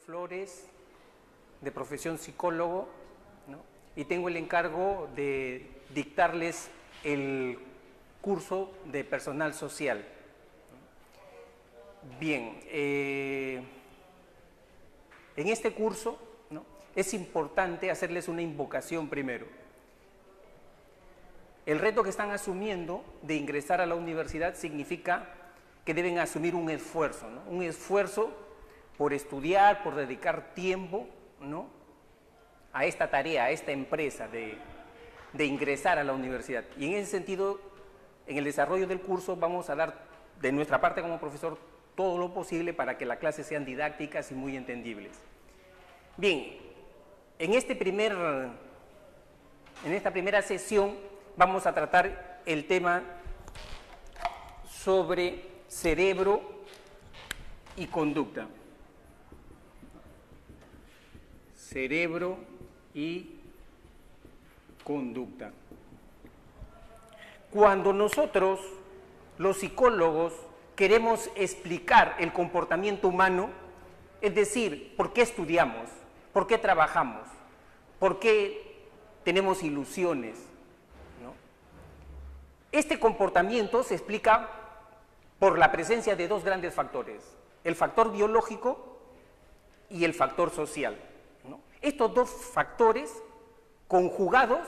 Flores, de profesión psicólogo, ¿no? Y tengo el encargo de dictarles el curso de personal social. Bien, en este curso, ¿no?, es importante hacerles una invocación primero. El reto que están asumiendo de ingresar a la universidad significa que deben asumir un esfuerzo, ¿no? Un esfuerzo por estudiar, por dedicar tiempo, ¿no?, a esta tarea, a esta empresa de ingresar a la universidad. Y en ese sentido, en el desarrollo del curso vamos a dar de nuestra parte como profesor todo lo posible para que las clases sean didácticas y muy entendibles. Bien, en esta primera sesión vamos a tratar el tema sobre cerebro y conducta. Cerebro y conducta. Cuando nosotros, los psicólogos, queremos explicar el comportamiento humano, es decir, por qué estudiamos, por qué trabajamos, por qué tenemos ilusiones, ¿no? Este comportamiento se explica por la presencia de dos grandes factores, el factor biológico y el factor social, ¿no? Estos dos factores conjugados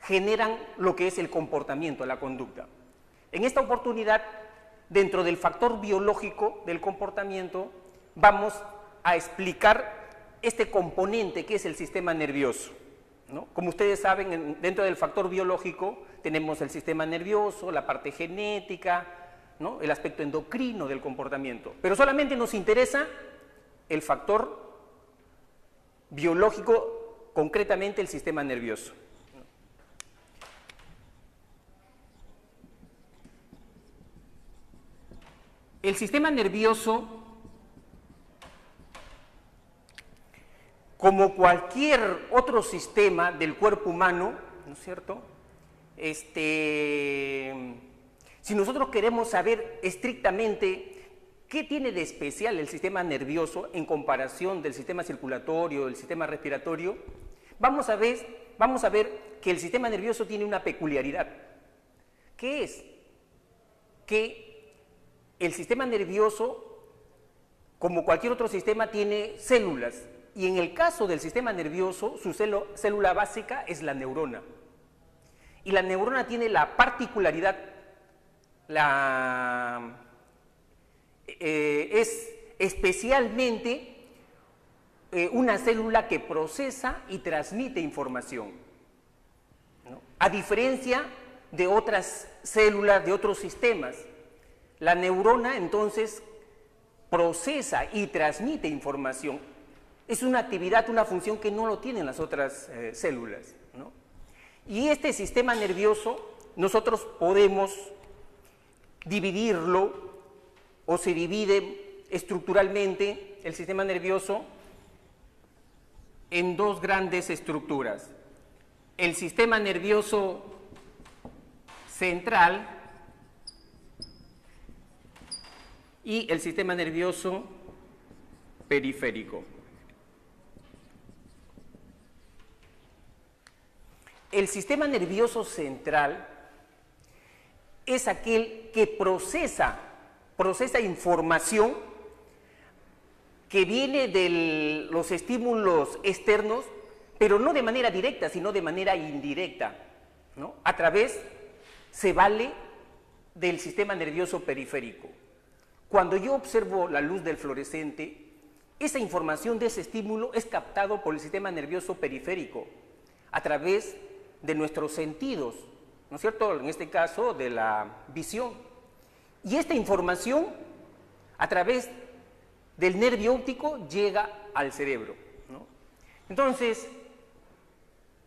generan lo que es el comportamiento, la conducta. En esta oportunidad, dentro del factor biológico del comportamiento, vamos a explicar este componente que es el sistema nervioso, ¿no? Como ustedes saben, dentro del factor biológico tenemos el sistema nervioso, la parte genética, ¿no?, el aspecto endocrino del comportamiento, pero solamente nos interesa el factor biológico, concretamente el sistema nervioso. El sistema nervioso, como cualquier otro sistema del cuerpo humano, ¿no es cierto?, si nosotros queremos saber estrictamente qué tiene de especial el sistema nervioso en comparación del sistema circulatorio, del sistema respiratorio, vamos a ver que el sistema nervioso tiene una peculiaridad. ¿Qué es? Que el sistema nervioso, como cualquier otro sistema, tiene células, y en el caso del sistema nervioso, su célula básica es la neurona. Y la neurona tiene la particularidad, es especialmente una célula que procesa y transmite información, ¿no? A diferencia de otras células, de otros sistemas, la neurona entonces procesa y transmite información. Es una actividad, una función que no lo tienen las otras células, ¿no? Y este sistema nervioso nosotros podemos dividirlo, o se divide estructuralmente el sistema nervioso en dos grandes estructuras: el sistema nervioso central y el sistema nervioso periférico. El sistema nervioso central es aquel que procesa información que viene de los estímulos externos, pero no de manera directa, sino de manera indirecta, ¿no? Se vale del sistema nervioso periférico. Cuando yo observo la luz del fluorescente, esa información de ese estímulo es captado por el sistema nervioso periférico a través de nuestros sentidos, ¿no es cierto?, en este caso de la visión. Y esta información, a través del nervio óptico, llega al cerebro, ¿no? Entonces,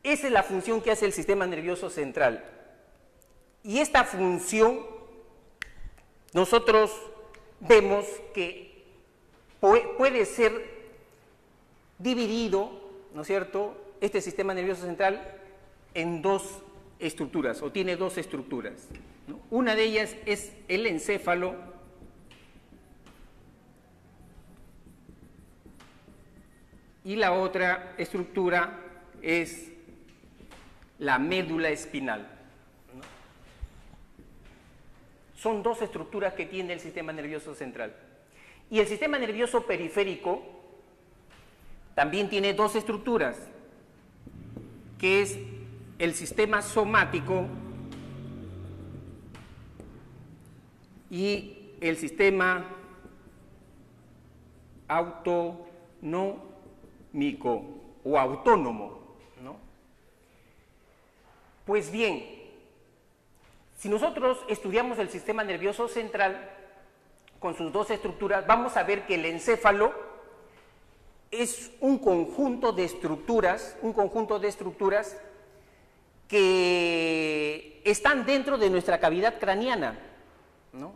esa es la función que hace el sistema nervioso central. Y esta función, nosotros vemos que puede ser dividido, ¿no es cierto?, este sistema nervioso central en dos estructuras, o tiene dos estructuras, ¿no? Una de ellas es el encéfalo y la otra estructura es la médula espinal. Son dos estructuras que tiene el sistema nervioso central. Y el sistema nervioso periférico también tiene dos estructuras, que es el sistema somático y el sistema autonómico o autónomo, ¿no? Pues bien, si nosotros estudiamos el sistema nervioso central con sus dos estructuras, vamos a ver que el encéfalo es un conjunto de estructuras que están dentro de nuestra cavidad craneana, ¿no?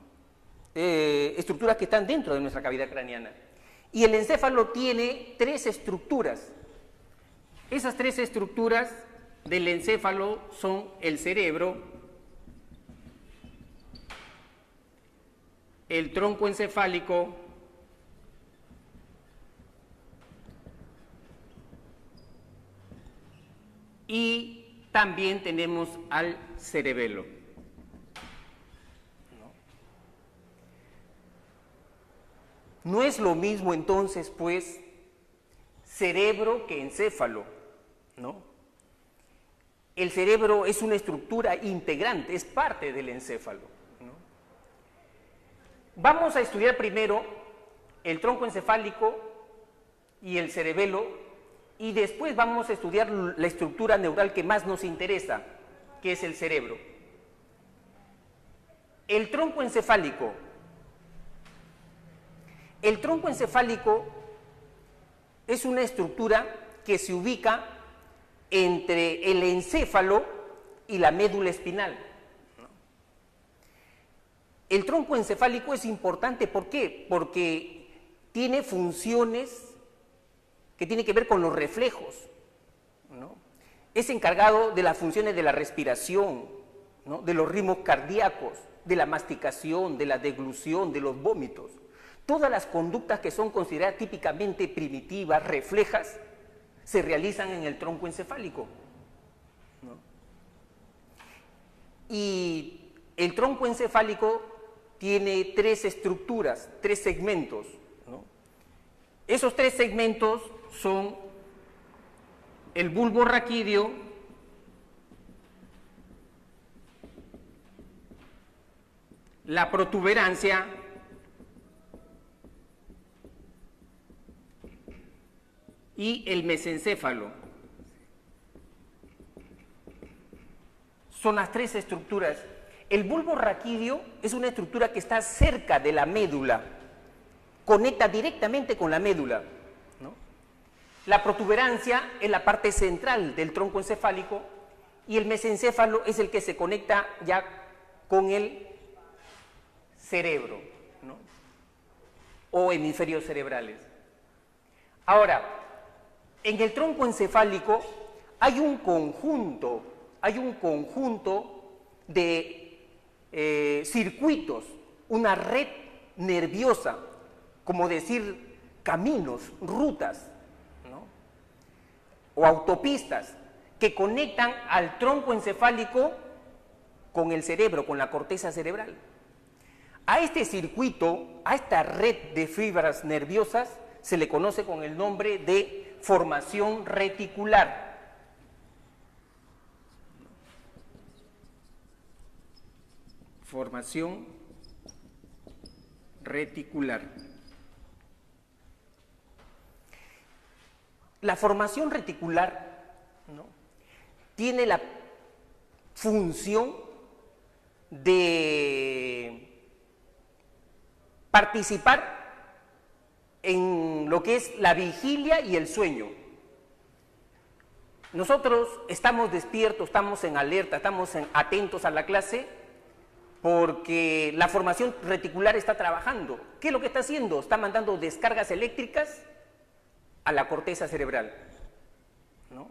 Estructuras que están dentro de nuestra cavidad craneana. Y el encéfalo tiene tres estructuras. Esas tres estructuras del encéfalo son el cerebro, el tronco encefálico y también tenemos al cerebelo. No es lo mismo entonces, pues, cerebro que encéfalo, ¿no? El cerebro es una estructura integrante, es parte del encéfalo, ¿no? Vamos a estudiar primero el tronco encefálico y el cerebelo, y después vamos a estudiar la estructura neural que más nos interesa, que es el cerebro. El tronco encefálico. El tronco encefálico es una estructura que se ubica entre el encéfalo y la médula espinal. El tronco encefálico es importante, ¿por qué? Porque tiene funciones que tienen que ver con los reflejos, ¿no? Es encargado de las funciones de la respiración, ¿no? De los ritmos cardíacos, de la masticación, de la deglución, de los vómitos. Todas las conductas que son consideradas típicamente primitivas, reflejas, se realizan en el tronco encefálico, ¿no? Y el tronco encefálico tiene tres estructuras, tres segmentos, ¿no? Esos tres segmentos son el bulbo raquídeo, la protuberancia y el mesencéfalo. Son las tres estructuras. El bulbo raquídeo es una estructura que está cerca de la médula, conecta directamente con la médula, ¿no? La protuberancia es la parte central del tronco encefálico y el mesencéfalo es el que se conecta ya con el cerebro, ¿no? O hemisferios cerebrales. Ahora, en el tronco encefálico hay un conjunto de circuitos, una red nerviosa, como decir caminos, rutas, ¿no? O autopistas que conectan al tronco encefálico con el cerebro, con la corteza cerebral. A este circuito, a esta red de fibras nerviosas, se le conoce con el nombre de formación reticular. Formación reticular. La formación reticular, ¿no?, tiene la función de participar en lo que es la vigilia y el sueño. Nosotros estamos despiertos, estamos en alerta, estamos atentos a la clase porque la formación reticular está trabajando. ¿Qué es lo que está haciendo? Está mandando descargas eléctricas a la corteza cerebral, ¿no?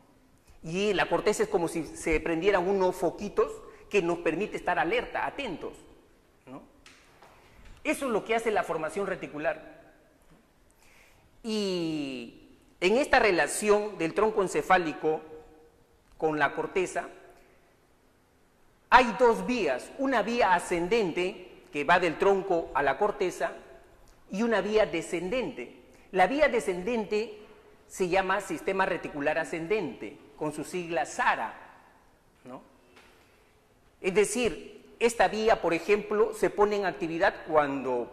Y la corteza es como si se prendieran unos foquitos que nos permite estar alerta, atentos, ¿no? Eso es lo que hace la formación reticular. Y En esta relación del tronco encefálico con la corteza, hay dos vías, una vía ascendente que va del tronco a la corteza y una vía descendente. La vía descendente se llama sistema reticular ascendente, con su sigla SARA, ¿no? Es decir, esta vía, por ejemplo, se pone en actividad cuando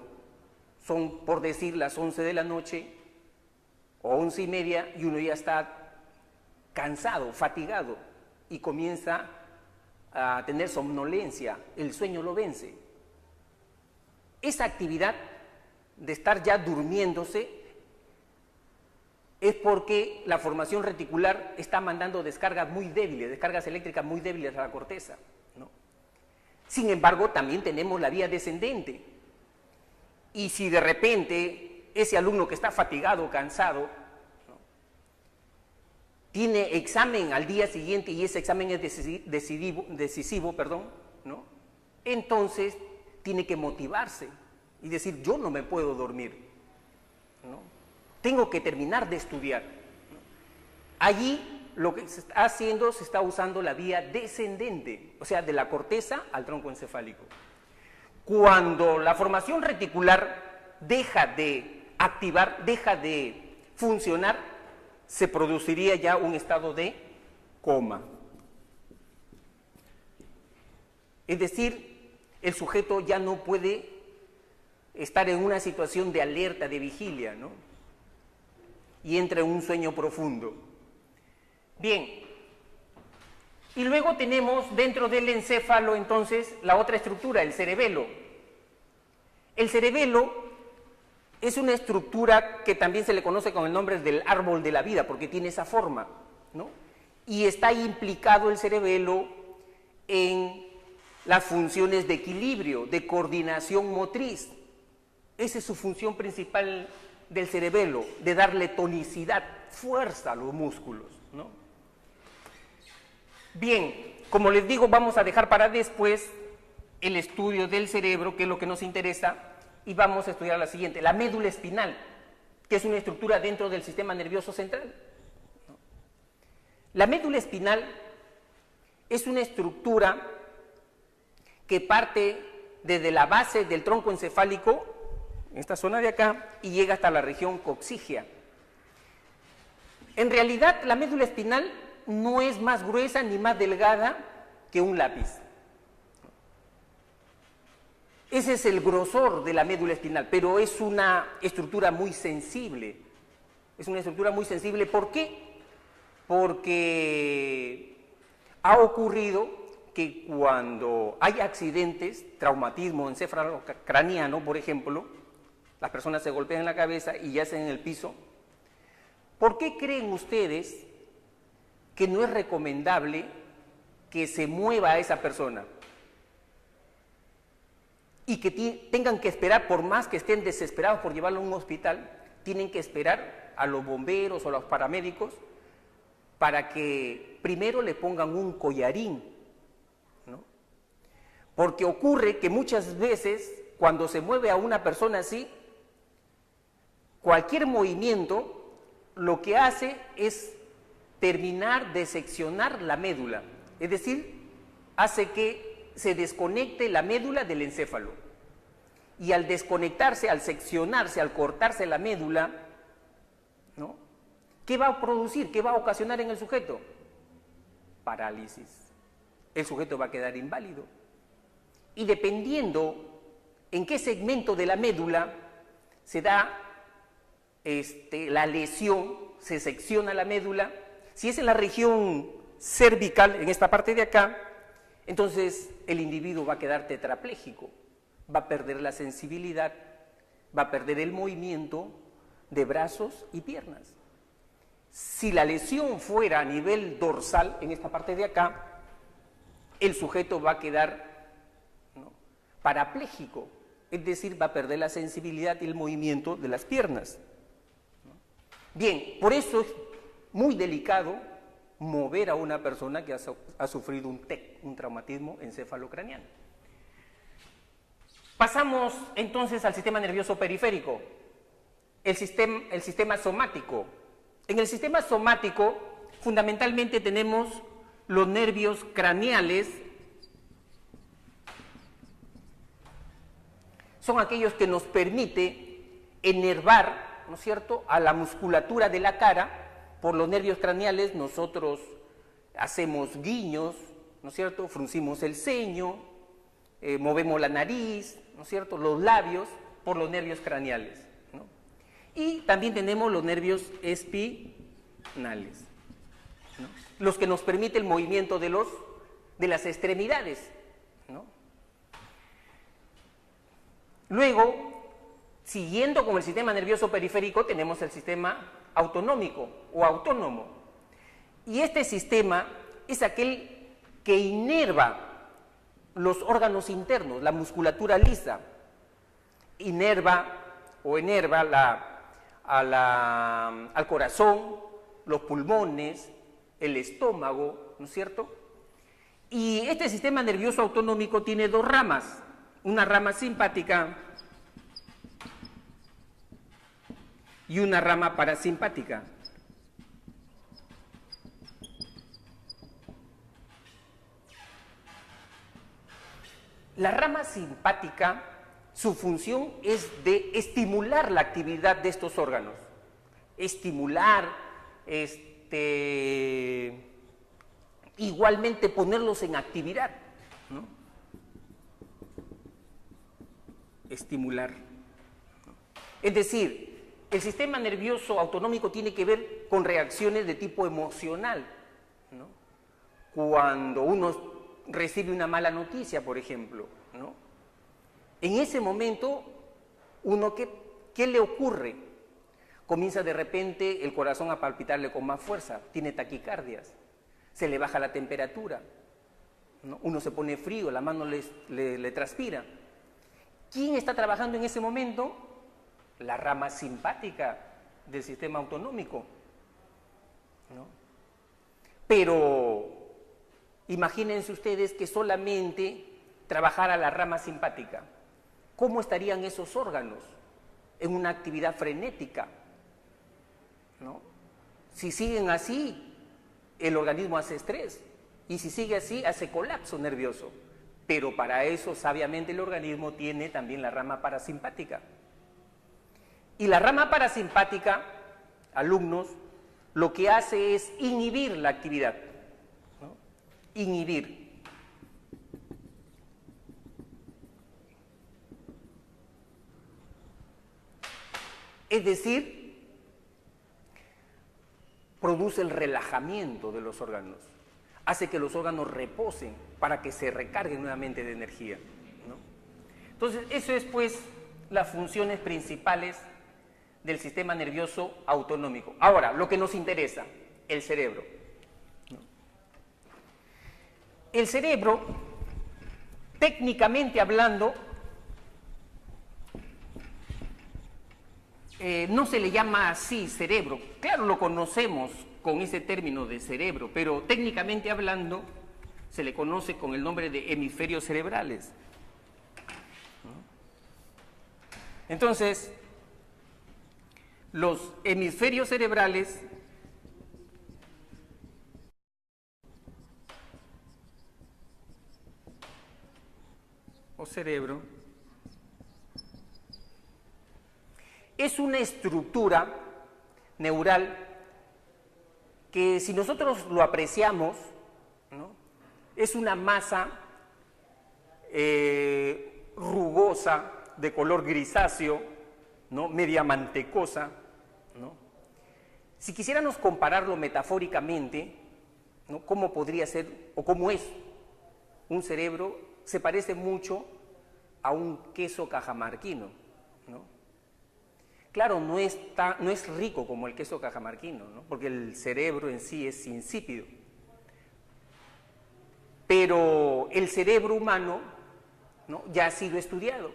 son, por decir, las 11 de la noche o 11:30 y uno ya está cansado, fatigado y comienza a tener somnolencia, el sueño lo vence. Esa actividad de estar ya durmiéndose es porque la formación reticular está mandando descargas muy débiles, descargas eléctricas muy débiles a la corteza, ¿no? Sin embargo, también tenemos la vía descendente. Y si de repente ese alumno que está fatigado, cansado, ¿no?, tiene examen al día siguiente y ese examen es decisivo, ¿no?, entonces tiene que motivarse y decir, yo no me puedo dormir, ¿no?, tengo que terminar de estudiar, ¿no? Allí lo que se está haciendo, se está usando la vía descendente, o sea, de la corteza al tronco encefálico. Cuando la formación reticular deja de activar, deja de funcionar, se produciría ya un estado de coma. Es decir, el sujeto ya no puede estar en una situación de alerta, de vigilia, ¿no?, y entra en un sueño profundo. Bien, y luego tenemos dentro del encéfalo entonces la otra estructura, el cerebelo. El cerebelo es una estructura que también se le conoce con el nombre del árbol de la vida, porque tiene esa forma, ¿no? Y está implicado el cerebelo en las funciones de equilibrio, de coordinación motriz. Esa es su función principal del cerebelo, de darle tonicidad, fuerza a los músculos, ¿no? Bien, como les digo, vamos a dejar para después el estudio del cerebro, que es lo que nos interesa, y vamos a estudiar la siguiente, la médula espinal, que es una estructura dentro del sistema nervioso central, ¿no? La médula espinal es una estructura que parte desde la base del tronco encefálico, en esta zona de acá, y llega hasta la región coxígea. En realidad, la médula espinal no es más gruesa ni más delgada que un lápiz. Ese es el grosor de la médula espinal, pero es una estructura muy sensible. Es una estructura muy sensible, ¿por qué? Porque ha ocurrido que cuando hay accidentes, traumatismo encefalocraniano, por ejemplo, las personas se golpean la cabeza y yacen en el piso. ¿Por qué creen ustedes que no es recomendable que se mueva a esa persona? Y que tengan que esperar, por más que estén desesperados por llevarlo a un hospital, tienen que esperar a los bomberos o a los paramédicos para que primero le pongan un collarín, ¿no? Porque ocurre que muchas veces, cuando se mueve a una persona así, cualquier movimiento lo que hace es terminar de seccionar la médula, es decir, hace que se desconecte la médula del encéfalo. Y al desconectarse, al seccionarse, al cortarse la médula, ¿no?, ¿qué va a producir? ¿Qué va a ocasionar en el sujeto? Parálisis. El sujeto va a quedar inválido. Y dependiendo en qué segmento de la médula se da la lesión, se secciona la médula, si es en la región cervical, en esta parte de acá, entonces el individuo va a quedar tetrapléjico, va a perder la sensibilidad, va a perder el movimiento de brazos y piernas. Si la lesión fuera a nivel dorsal, en esta parte de acá, el sujeto va a quedar, ¿no?, parapléjico, es decir, va a perder la sensibilidad y el movimiento de las piernas. Bien, por eso es muy delicado mover a una persona que ha sufrido un TEC, un traumatismo encefalocraniano. Pasamos entonces al sistema nervioso periférico, el sistema somático. En el sistema somático, fundamentalmente tenemos los nervios craneales, son aquellos que nos permite enervar, ¿no es cierto?, a la musculatura de la cara. Por los nervios craneales nosotros hacemos guiños, ¿no es cierto?, fruncimos el ceño, movemos la nariz, ¿no es cierto?, los labios, por los nervios craneales, ¿no? Y también tenemos los nervios espinales, ¿no?, los que nos permiten el movimiento de las extremidades, ¿no? Luego, siguiendo con el sistema nervioso periférico, tenemos el sistema autonómico o autónomo. Y este sistema es aquel que inerva los órganos internos, la musculatura lisa, enerva al corazón, los pulmones, el estómago, ¿no es cierto? Y este sistema nervioso autonómico tiene dos ramas, una rama simpática y una rama parasimpática. La rama simpática, su función es de estimular la actividad de estos órganos, estimular, igualmente ponerlos en actividad, ¿no? Estimular. Es decir, el sistema nervioso autonómico tiene que ver con reacciones de tipo emocional, ¿no? Cuando uno recibe una mala noticia, por ejemplo, ¿no? En ese momento, ¿qué le ocurre? Comienza de repente el corazón a palpitarle con más fuerza, tiene taquicardias, se le baja la temperatura, ¿no? Uno se pone frío, la mano le transpira. ¿Quién está trabajando en ese momento? La rama simpática del sistema autonómico, ¿no? Pero imagínense ustedes que solamente trabajara la rama simpática. ¿Cómo estarían esos órganos? En una actividad frenética, ¿no? Si siguen así, el organismo hace estrés, y si sigue así, hace colapso nervioso. Pero para eso, sabiamente, el organismo tiene también la rama parasimpática. Y la rama parasimpática, alumnos, lo que hace es inhibir la actividad, ¿no? Inhibir. Es decir, produce el relajamiento de los órganos, hace que los órganos reposen para que se recarguen nuevamente de energía, ¿no? Entonces, eso es pues las funciones principales del sistema nervioso autonómico. Ahora, lo que nos interesa, el cerebro, ¿no? El cerebro, técnicamente hablando, no se le llama así cerebro. Claro, lo conocemos con ese término de cerebro, pero técnicamente hablando se le conoce con el nombre de hemisferios cerebrales, ¿no? Entonces, los hemisferios cerebrales o cerebro es una estructura neural que, si nosotros lo apreciamos, ¿no?, es una masa rugosa de color grisáceo, ¿no?, media mantecosa, ¿no? Si quisiéramos compararlo metafóricamente, ¿no?, ¿cómo podría ser o cómo es un cerebro? Se parece mucho a un queso cajamarquino, ¿no? Claro, no es rico como el queso cajamarquino, ¿no?, porque el cerebro en sí es insípido. Pero el cerebro humano, ¿no?, ya ha sido estudiado.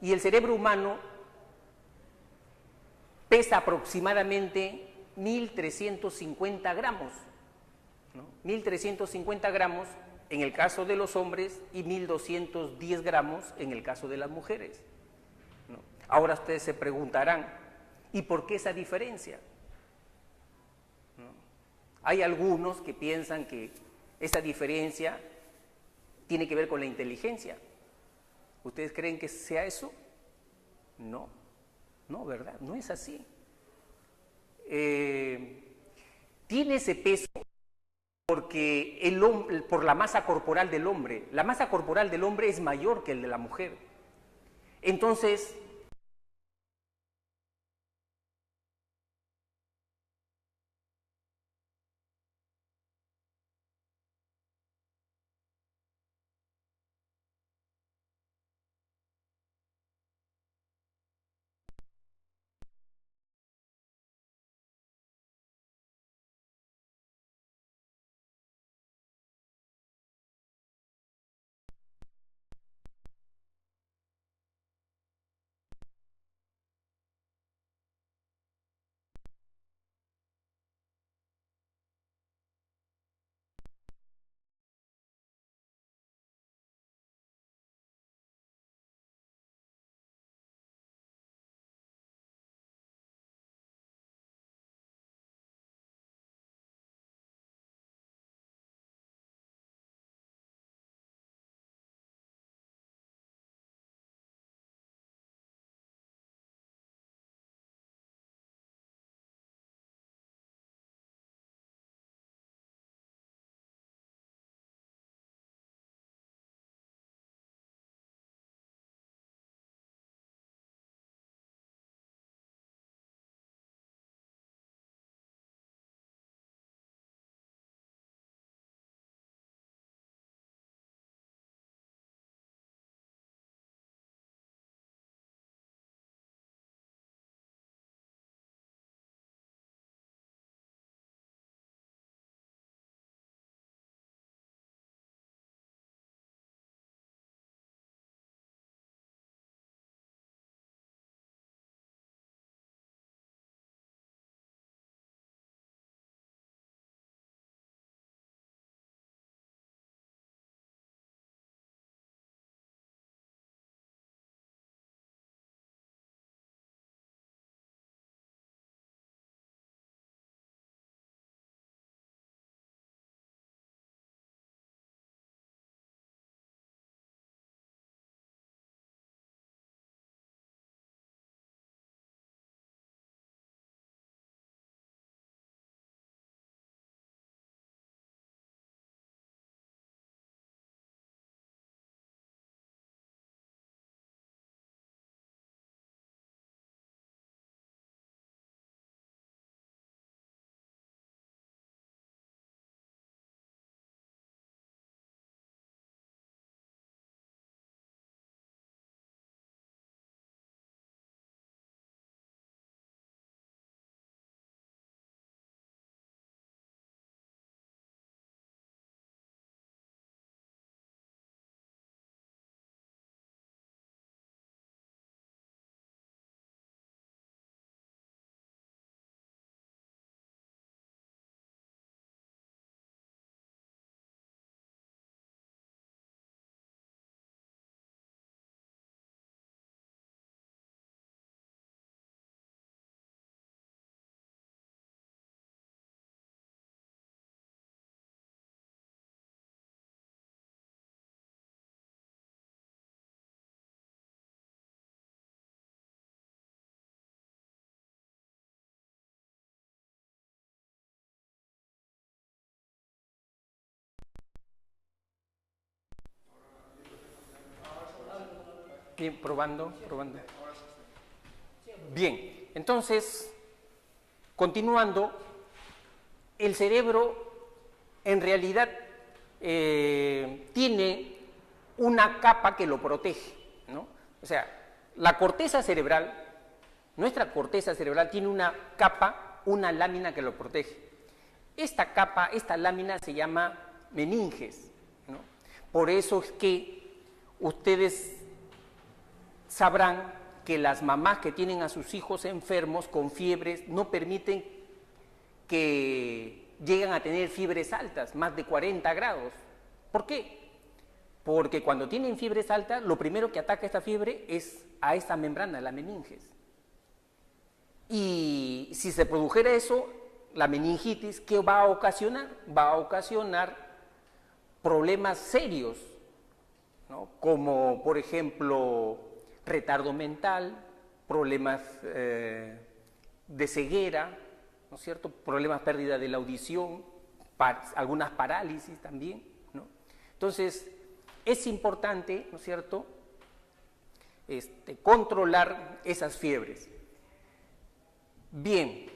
Y el cerebro humano pesa aproximadamente 1.350 gramos, ¿no? 1.350 gramos en el caso de los hombres y 1.210 gramos en el caso de las mujeres, ¿no? Ahora ustedes se preguntarán, ¿y por qué esa diferencia? Hay algunos que piensan que esa diferencia tiene que ver con la inteligencia. ¿Ustedes creen que sea eso? No, no, ¿verdad? No es así. Tiene ese peso porque por la masa corporal del hombre. La masa corporal del hombre es mayor que el de la mujer. Entonces, bien, probando, probando. Bien, entonces, continuando, el cerebro en realidad tiene una capa que lo protege, ¿no? O sea, la corteza cerebral, nuestra corteza cerebral tiene una capa, una lámina que lo protege. Esta capa, esta lámina se llama meninges, ¿no? Por eso es que ustedes sabrán que las mamás que tienen a sus hijos enfermos con fiebres no permiten que lleguen a tener fiebres altas, más de 40 grados. ¿Por qué? Porque cuando tienen fiebres altas, lo primero que ataca esta fiebre es a esta membrana, la meninges. Y si se produjera eso, la meningitis, ¿qué va a ocasionar? Va a ocasionar problemas serios, ¿no? Como por ejemplo retardo mental, problemas de ceguera, ¿no es cierto? Problemas pérdida de la audición, algunas parálisis también, ¿no? Entonces es importante, ¿no es cierto?, controlar esas fiebres. Bien,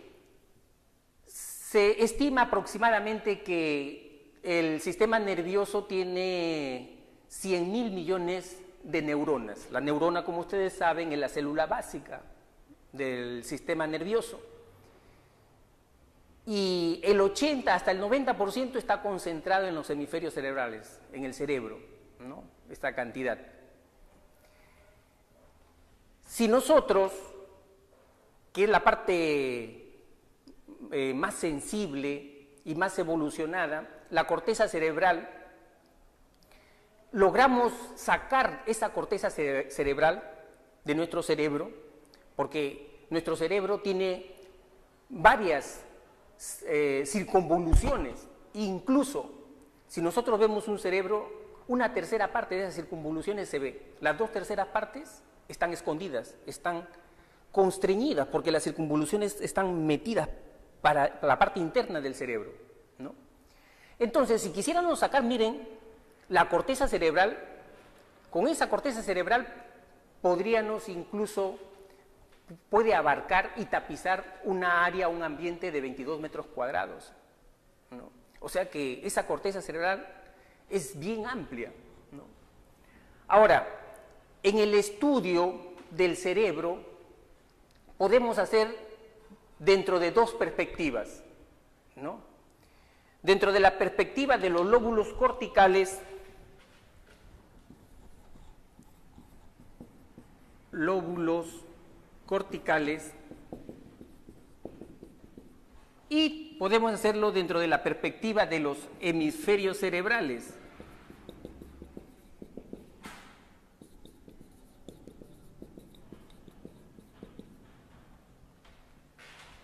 se estima aproximadamente que el sistema nervioso tiene 100.000 millones de neuronas. La neurona, como ustedes saben, es la célula básica del sistema nervioso. Y el 80 hasta el 90% está concentrado en los hemisferios cerebrales, en el cerebro, ¿no? Esta cantidad. Si nosotros, que es la parte más sensible y más evolucionada, la corteza cerebral, logramos sacar esa corteza cerebral de nuestro cerebro, porque nuestro cerebro tiene varias circunvoluciones. Incluso si nosotros vemos un cerebro, una tercera parte de esas circunvoluciones se ve. Las 2/3 partes están escondidas, están constreñidas, porque las circunvoluciones están metidas para la parte interna del cerebro, ¿no? Entonces, si quisiéramos sacar, miren, la corteza cerebral, con esa corteza cerebral podríamos incluso, puede abarcar y tapizar una área, un ambiente de 22 metros cuadrados, ¿no? O sea que esa corteza cerebral es bien amplia, ¿no? Ahora, en el estudio del cerebro podemos hacer dentro de dos perspectivas, ¿no? Dentro de la perspectiva de los lóbulos corticales, y podemos hacerlo dentro de la perspectiva de los hemisferios cerebrales.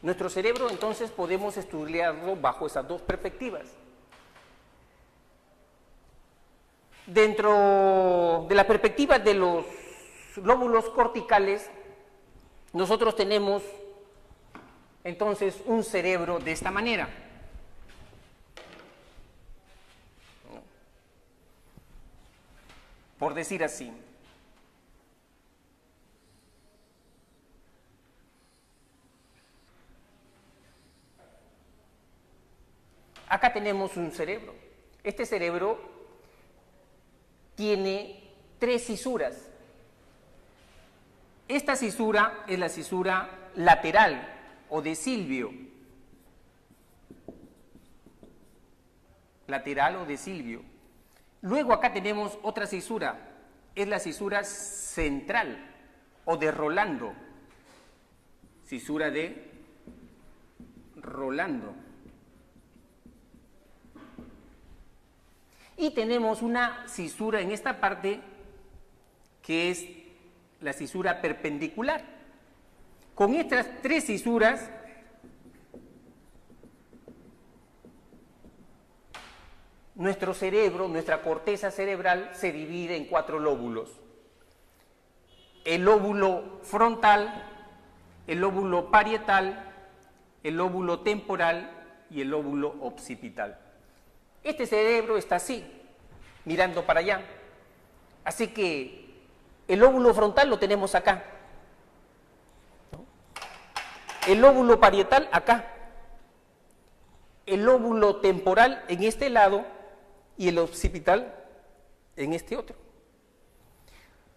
Nuestro cerebro, entonces, podemos estudiarlo bajo esas dos perspectivas. Dentro de la perspectiva de los lóbulos corticales, nosotros tenemos, entonces, un cerebro de esta manera. Por decir así. Acá tenemos un cerebro. Este cerebro tiene 3 cisuras. Esta cisura es la cisura lateral o de Silvio. Lateral o de Silvio. Luego acá tenemos otra cisura, es la cisura central o de Rolando. Cisura de Rolando. Y tenemos una cisura en esta parte que es la cisura perpendicular. Con estas 3 cisuras nuestro cerebro, nuestra corteza cerebral se divide en 4 lóbulos. El lóbulo frontal, el lóbulo parietal, el lóbulo temporal y el lóbulo occipital. Este cerebro está así, mirando para allá. Así que el lóbulo frontal lo tenemos acá. El lóbulo parietal acá. El lóbulo temporal en este lado y el occipital en este otro.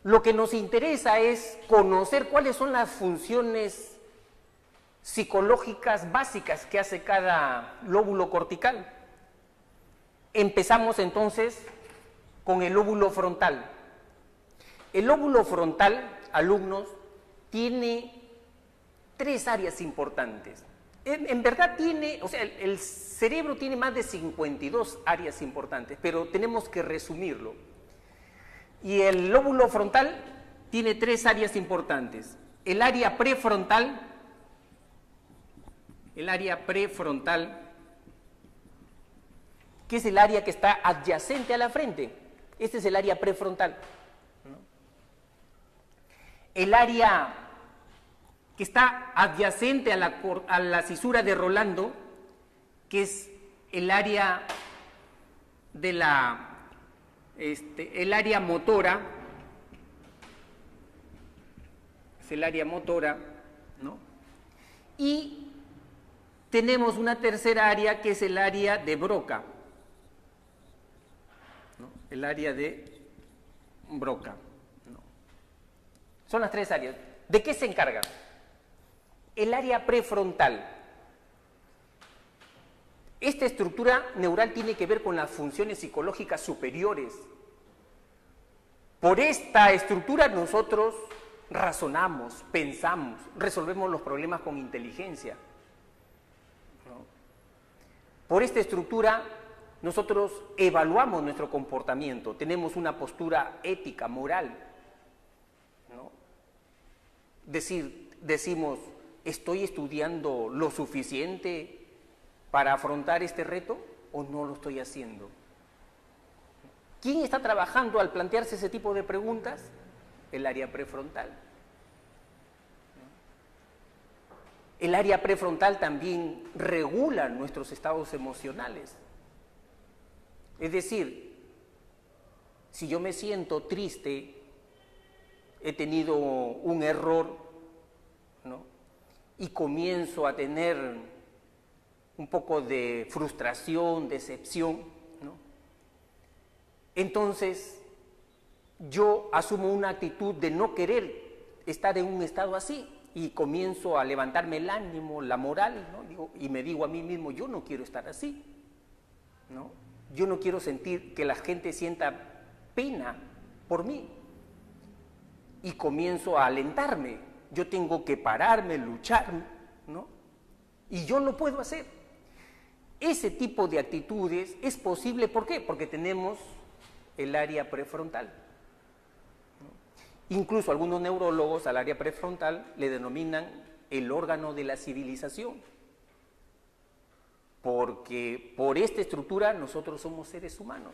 Lo que nos interesa es conocer cuáles son las funciones psicológicas básicas que hace cada lóbulo cortical. Empezamos entonces con el lóbulo frontal. El lóbulo frontal, alumnos, tiene 3 áreas importantes. En verdad tiene, o sea, el cerebro tiene más de 52 áreas importantes, pero tenemos que resumirlo. Y el lóbulo frontal tiene 3 áreas importantes. El área prefrontal, el área prefrontal, que es el área que está adyacente a la frente. Este es el área prefrontal, ¿no? El área que está adyacente a la cisura de Rolando, que es el área de el área motora, es el área motora, ¿no? Y tenemos una tercera área que es el área de Broca, ¿no? El área de Broca, ¿no? Son las tres áreas. ¿De qué se encarga? El área prefrontal. Esta estructura neural tiene que ver con las funciones psicológicas superiores. Por esta estructura nosotros razonamos, pensamos, resolvemos los problemas con inteligencia, ¿no? Por esta estructura nosotros evaluamos nuestro comportamiento, tenemos una postura ética, moral, ¿no? Decimos, ¿estoy estudiando lo suficiente para afrontar este reto o no lo estoy haciendo? ¿Quién está trabajando al plantearse ese tipo de preguntas? El área prefrontal. El área prefrontal también regula nuestros estados emocionales. Es decir, si yo me siento triste, he tenido un error, ¿no? Y comienzo a tener un poco de frustración, decepción, ¿no? Entonces, yo asumo una actitud de no querer estar en un estado así y comienzo a levantarme el ánimo, la moral, ¿no? Y me digo a mí mismo, yo no quiero estar así, ¿no? Yo no quiero sentir que la gente sienta pena por mí. Y comienzo a alentarme, yo tengo que pararme, luchar, ¿no? Y yo lo puedo hacer. Ese tipo de actitudes es posible, ¿por qué? Porque tenemos el área prefrontal, ¿no? Incluso algunos neurólogos al área prefrontal le denominan el órgano de la civilización, porque por esta estructura nosotros somos seres humanos,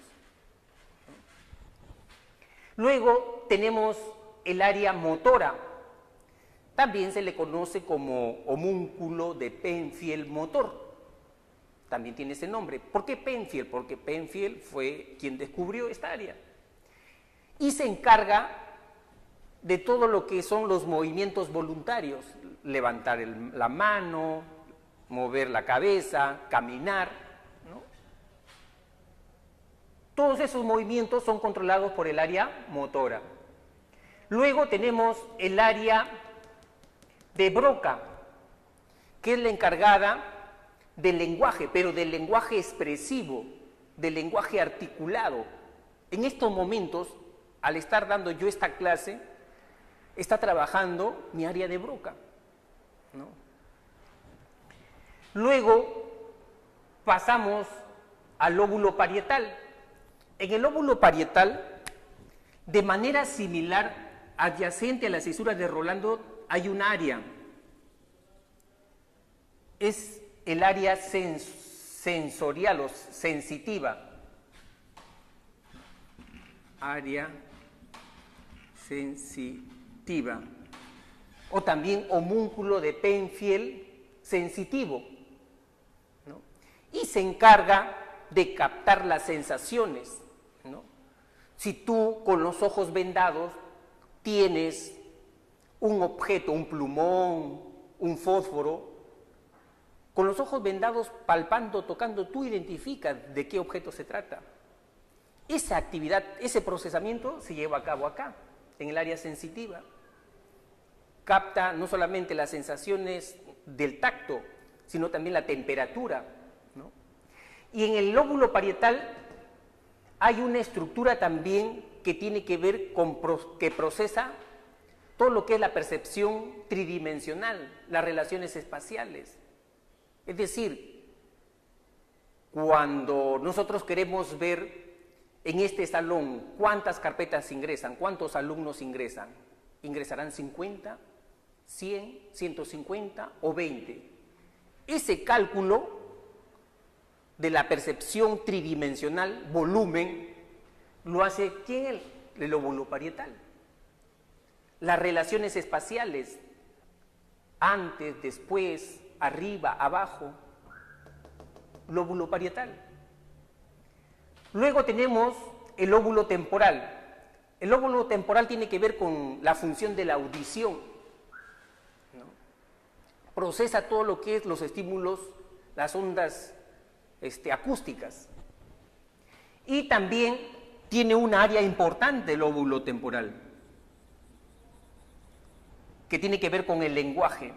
¿no? Luego tenemos el área motora, también se le conoce como homúnculo de Penfield motor. También tiene ese nombre. ¿Por qué Penfield? Porque Penfield fue quien descubrió esta área. Y se encarga de todo lo que son los movimientos voluntarios. Levantar la mano, mover la cabeza, caminar, ¿no? Todos esos movimientos son controlados por el área motora. Luego tenemos el área de Broca, que es la encargada del lenguaje, pero del lenguaje expresivo, del lenguaje articulado. En estos momentos, al estar dando yo esta clase, está trabajando mi área de Broca, ¿no? Luego pasamos al lóbulo parietal. En el lóbulo parietal, de manera similar, adyacente a la cisura de Rolando, hay un área. Es el área sensorial o sensitiva. Área sensitiva. O también homúnculo de Penfield sensitivo, ¿no? Y se encarga de captar las sensaciones, ¿no? Si tú con los ojos vendados tienes un objeto, un plumón, un fósforo, con los ojos vendados, palpando, tocando, tú identificas de qué objeto se trata. Esa actividad, ese procesamiento se lleva a cabo acá, en el área sensitiva. Capta no solamente las sensaciones del tacto, sino también la temperatura, ¿no? Y en el lóbulo parietal hay una estructura también que tiene que ver con que procesa todo lo que es la percepción tridimensional, las relaciones espaciales. Es decir, cuando nosotros queremos ver en este salón cuántas carpetas ingresan, cuántos alumnos ingresan, ¿ingresarán 50, 100, 150 o 20? Ese cálculo de la percepción tridimensional, volumen, lo hace ¿quién? El lóbulo parietal. Las relaciones espaciales, antes, después, arriba, abajo, lóbulo parietal. Luego tenemos el lóbulo temporal. El lóbulo temporal tiene que ver con la función de la audición, ¿no? Procesa todo lo que es los estímulos, las ondas acústicas. Y también tiene un área importante el lóbulo temporal, que tiene que ver con el lenguaje.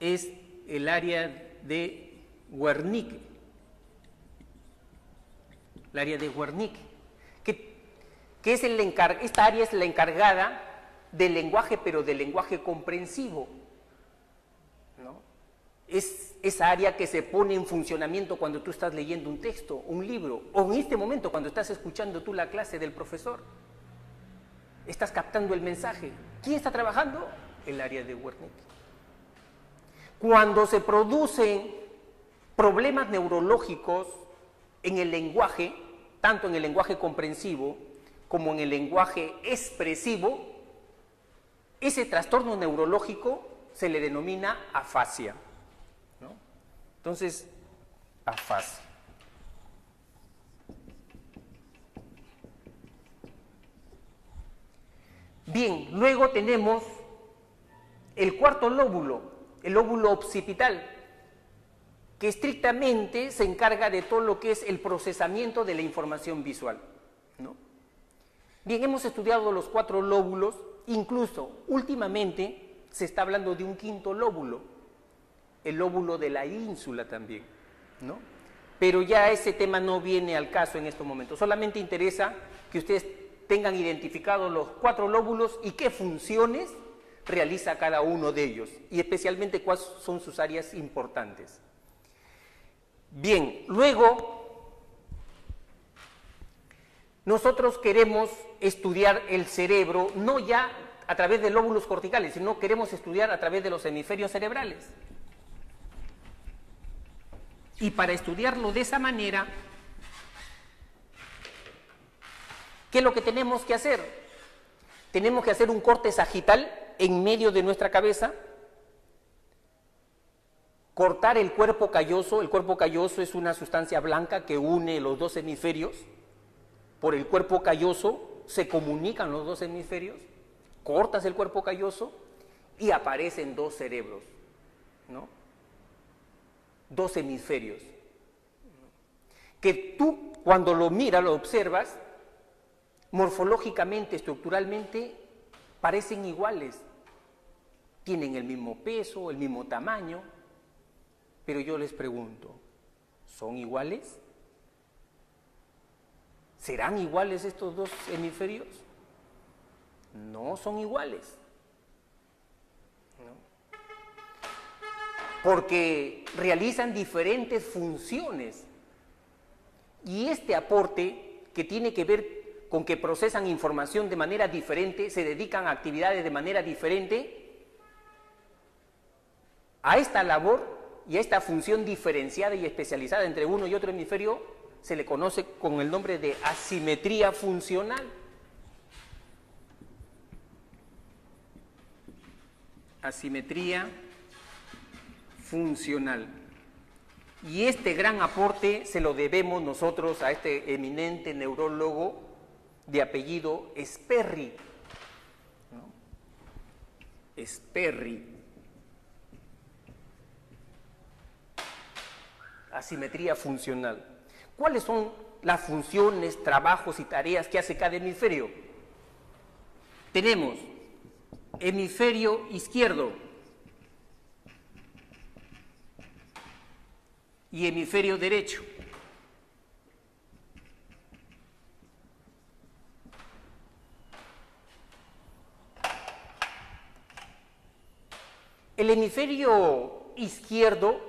Es el área de Wernicke. El área de Wernicke, que es esta área es la encargada del lenguaje, pero del lenguaje comprensivo, ¿no? Es esa área que se pone en funcionamiento cuando tú estás leyendo un texto, un libro, o en este momento cuando estás escuchando tú la clase del profesor. Estás captando el mensaje. ¿Quién está trabajando? El área de Wernicke. Cuando se producen problemas neurológicos en el lenguaje, tanto en el lenguaje comprensivo como en el lenguaje expresivo, ese trastorno neurológico se le denomina afasia, ¿no? Entonces, afasia. Bien, luego tenemos el cuarto lóbulo, el lóbulo occipital, que estrictamente se encarga de todo lo que es el procesamiento de la información visual, ¿no? Bien, hemos estudiado los 4 lóbulos, incluso últimamente se está hablando de un quinto lóbulo, el lóbulo de la ínsula también, ¿no? Pero ya ese tema no viene al caso en estos momentos, solamente interesa que ustedes tengan identificados los 4 lóbulos y qué funciones realiza cada uno de ellos, y especialmente cuáles son sus áreas importantes. Bien, luego nosotros queremos estudiar el cerebro, no ya a través de lóbulos corticales, sino queremos estudiar a través de los hemisferios cerebrales. Y para estudiarlo de esa manera, ¿qué es lo que tenemos que hacer? Tenemos que hacer un corte sagital en medio de nuestra cabeza, cortar el cuerpo calloso. El cuerpo calloso es una sustancia blanca que une los 2 hemisferios. Por el cuerpo calloso se comunican los 2 hemisferios, cortas el cuerpo calloso y aparecen 2 cerebros, ¿no? 2 hemisferios, que tú cuando lo miras, lo observas, morfológicamente, estructuralmente, parecen iguales, tienen el mismo peso, el mismo tamaño, pero yo les pregunto, ¿son iguales? ¿Serán iguales estos 2 hemisferios? No son iguales, ¿no? Porque realizan diferentes funciones, y este aporte que tiene que ver con que procesan información de manera diferente, se dedican a actividades de manera diferente, a esta labor y a esta función diferenciada y especializada entre uno y otro hemisferio se le conoce con el nombre de asimetría funcional. Asimetría funcional. Y este gran aporte se lo debemos nosotros a este eminente neurólogo de apellido Sperry, ¿no? Sperry. Asimetría funcional. ¿Cuáles son las funciones, trabajos y tareas que hace cada hemisferio? Tenemos hemisferio izquierdo y hemisferio derecho. El hemisferio izquierdo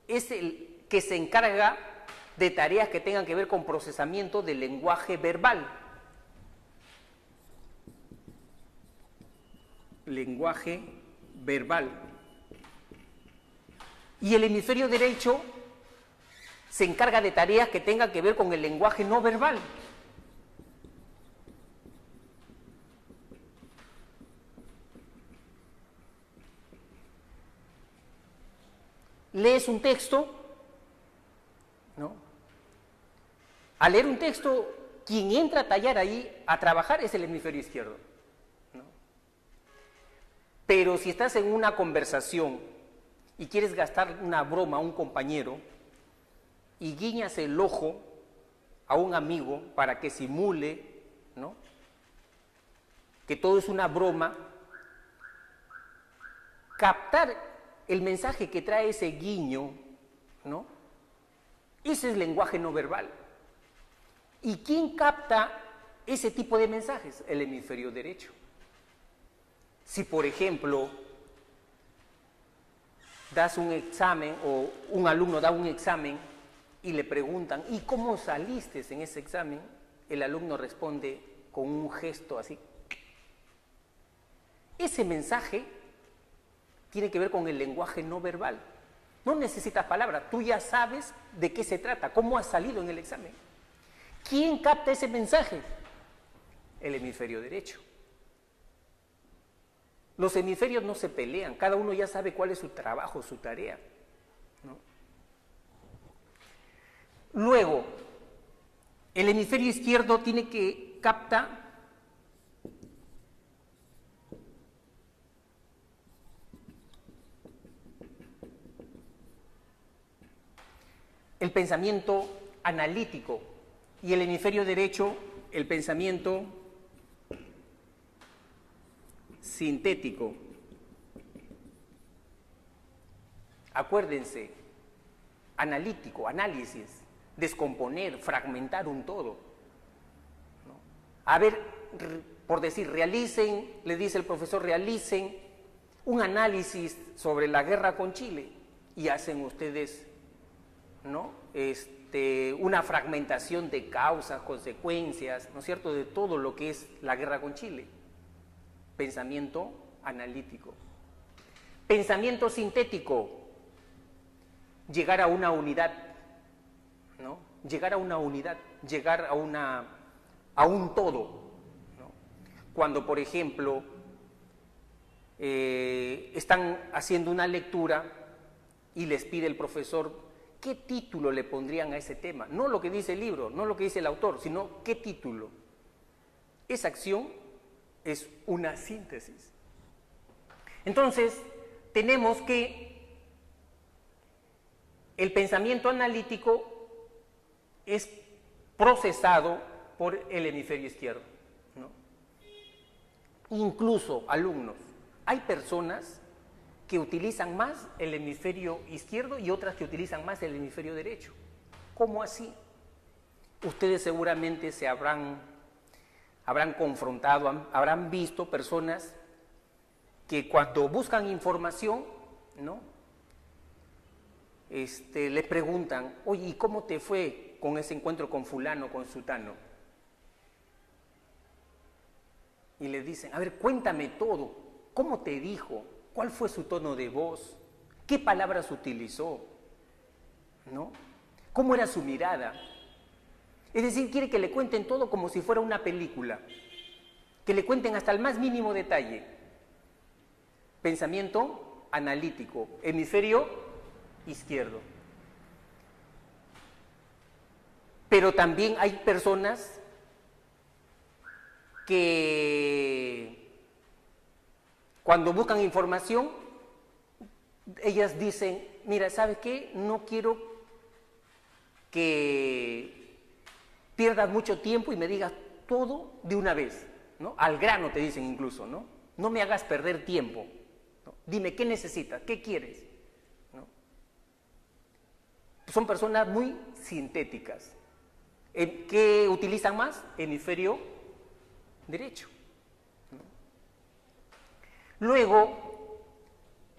es el que se encarga de tareas que tengan que ver con procesamiento del lenguaje verbal. Lenguaje verbal. Y el hemisferio derecho se encarga de tareas que tengan que ver con el lenguaje no verbal. Lees un texto, ¿no? Al leer un texto, quien entra a tallar ahí, a trabajar, es el hemisferio izquierdo, ¿no? Pero si estás en una conversación y quieres gastar una broma a un compañero y guiñas el ojo a un amigo para que simule, ¿no?, que todo es una broma, captar el mensaje que trae ese guiño, ¿no?, ese es lenguaje no verbal. ¿Y quién capta ese tipo de mensajes? El hemisferio derecho. Si, por ejemplo, das un examen o un alumno da un examen y le preguntan, ¿y cómo saliste en ese examen? El alumno responde con un gesto así. Ese mensaje tiene que ver con el lenguaje no verbal. No necesitas palabras, tú ya sabes de qué se trata, cómo has salido en el examen. ¿Quién capta ese mensaje? El hemisferio derecho. Los hemisferios no se pelean, cada uno ya sabe cuál es su trabajo, su tarea, ¿no? Luego, el hemisferio izquierdo tiene que capta el pensamiento analítico y el hemisferio derecho el pensamiento sintético. Acuérdense, analítico, análisis, descomponer, fragmentar un todo, ¿no? A ver, por decir, realicen, le dice el profesor, realicen un análisis sobre la guerra con Chile y hacen ustedes, ¿no?, una fragmentación de causas, consecuencias, ¿no es cierto?, de todo lo que es la guerra con Chile. Pensamiento analítico. Pensamiento sintético, llegar a una unidad, ¿no? Llegar a una unidad, llegar a un todo, ¿no? Cuando, por ejemplo, están haciendo una lectura y les pide el profesor qué título le pondrían a ese tema, no lo que dice el libro, no lo que dice el autor, sino qué título. Esa acción es una síntesis. Entonces, tenemos que el pensamiento analítico es procesado por el hemisferio izquierdo, ¿no? Incluso, alumnos, hay personas que utilizan más el hemisferio izquierdo y otras que utilizan más el hemisferio derecho. ¿Cómo así? Ustedes seguramente se habrán confrontado, habrán visto personas que cuando buscan información, ¿no?, les preguntan, oye, ¿y cómo te fue con ese encuentro con fulano, con sutano? Y le dicen, a ver, cuéntame todo, ¿cómo te dijo? ¿Cuál fue su tono de voz? ¿Qué palabras utilizó? ¿No? ¿Cómo era su mirada? Es decir, quiere que le cuenten todo como si fuera una película, que le cuenten hasta el más mínimo detalle. Pensamiento analítico, hemisferio izquierdo. Pero también hay personas que cuando buscan información, ellas dicen, mira, ¿sabes qué? No quiero que pierdas mucho tiempo y me digas todo de una vez, ¿no? Al grano te dicen incluso, ¿no? No me hagas perder tiempo, ¿no? Dime, ¿qué necesitas? ¿Qué quieres? ¿No? Son personas muy sintéticas. ¿Qué utilizan más? Hemisferio derecho. Luego,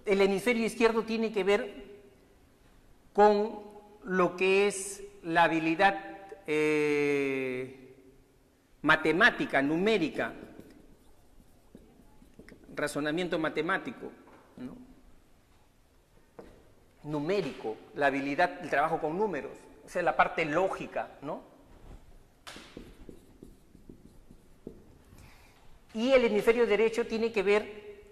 el hemisferio izquierdo tiene que ver con lo que es la habilidad matemática, numérica, razonamiento matemático, ¿no? numérico, la habilidad del trabajo con números, o sea, la parte lógica, ¿no? Y el hemisferio derecho tiene que ver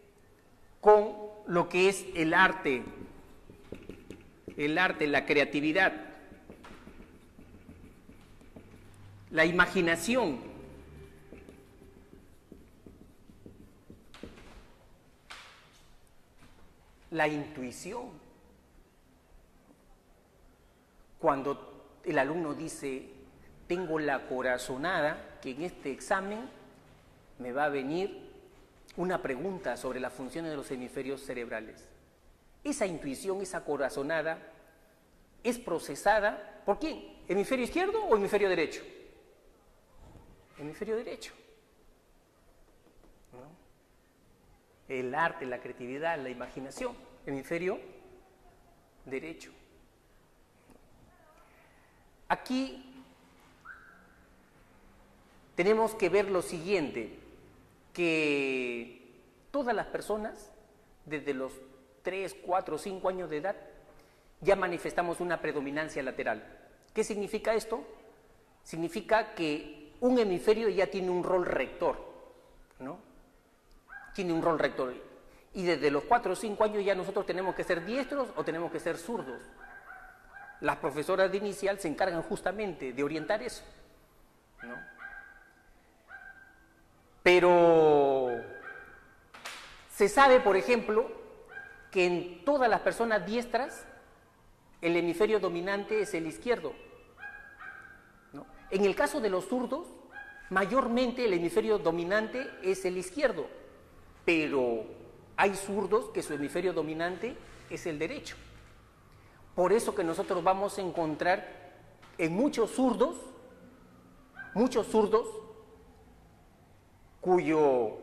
con lo que es el arte, la creatividad, la imaginación. La intuición. Cuando el alumno dice, tengo la corazonada que en este examen me va a venir una pregunta sobre las funciones de los hemisferios cerebrales. Esa intuición, esa corazonada, es procesada ¿por quién? ¿Hemisferio izquierdo o hemisferio derecho? Hemisferio derecho. ¿No? El arte, la creatividad, la imaginación, hemisferio derecho. Aquí tenemos que ver lo siguiente, que todas las personas, desde los 3, 4, 5 años de edad, ya manifestamos una predominancia lateral. ¿Qué significa esto? Significa que un hemisferio ya tiene un rol rector, ¿no? Tiene un rol rector. Y desde los 4 o 5 años ya nosotros tenemos que ser diestros o tenemos que ser zurdos. Las profesoras de inicial se encargan justamente de orientar eso, ¿no? Pero se sabe, por ejemplo, que en todas las personas diestras el hemisferio dominante es el izquierdo, ¿no? En el caso de los zurdos, mayormente el hemisferio dominante es el izquierdo, pero hay zurdos que su hemisferio dominante es el derecho. Por eso que nosotros vamos a encontrar en muchos zurdos cuyo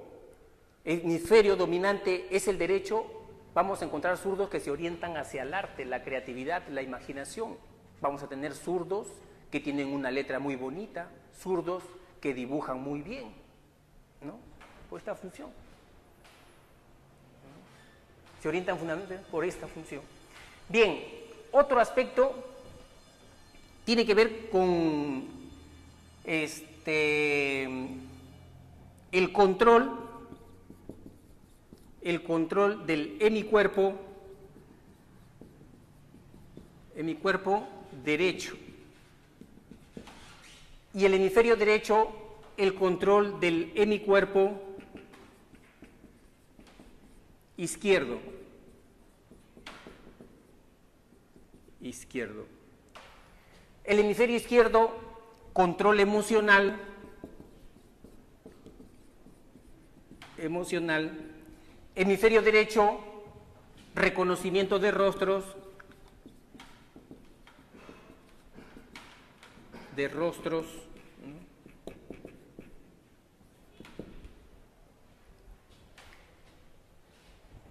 hemisferio dominante es el derecho, vamos a encontrar zurdos que se orientan hacia el arte, la creatividad, la imaginación. Vamos a tener zurdos que tienen una letra muy bonita, zurdos que dibujan muy bien, ¿no? Por esta función. Se orientan fundamentalmente por esta función. Bien, otro aspecto tiene que ver con el control del hemicuerpo derecho. Y el hemisferio derecho, el control del hemicuerpo izquierdo. El hemisferio izquierdo, control emocional. Hemisferio derecho, reconocimiento de rostros.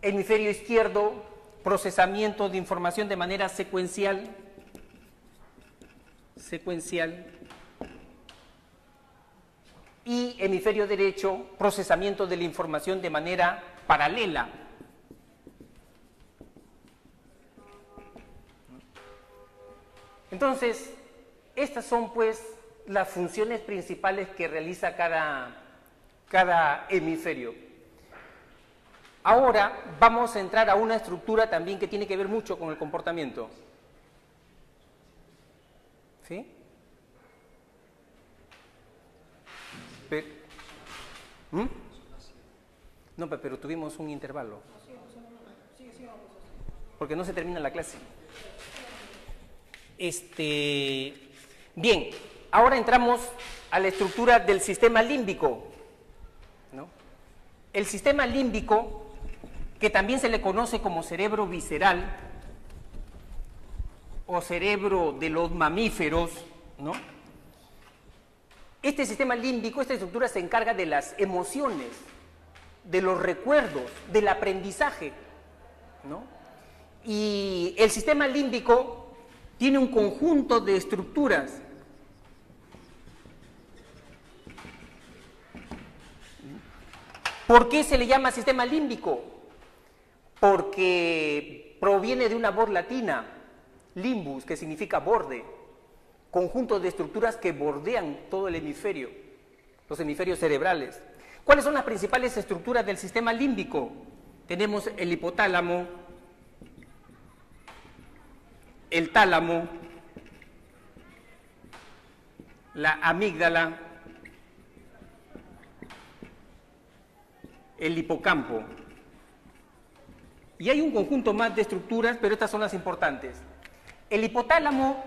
Hemisferio izquierdo, procesamiento de información de manera secuencial. Y hemisferio derecho, procesamiento de la información de manera paralela. Entonces, estas son pues las funciones principales que realiza cada hemisferio. Ahora vamos a entrar a una estructura también que tiene que ver mucho con el comportamiento. ¿Sí? No, pero tuvimos un intervalo. Porque no se termina la clase. Bien, ahora entramos a la estructura del sistema límbico, ¿no? El sistema límbico, que también se le conoce como cerebro visceral o cerebro de los mamíferos, ¿no? Este sistema límbico, esta estructura se encarga de las emociones, de los recuerdos, del aprendizaje, ¿no? Y el sistema límbico tiene un conjunto de estructuras. ¿Por qué se le llama sistema límbico? Porque proviene de una voz latina, limbus, que significa borde, conjunto de estructuras que bordean todo el hemisferio, los hemisferios cerebrales. ¿Cuáles son las principales estructuras del sistema límbico? Tenemos el hipotálamo, el tálamo, la amígdala, el hipocampo. Y hay un conjunto más de estructuras, pero estas son las importantes. El hipotálamo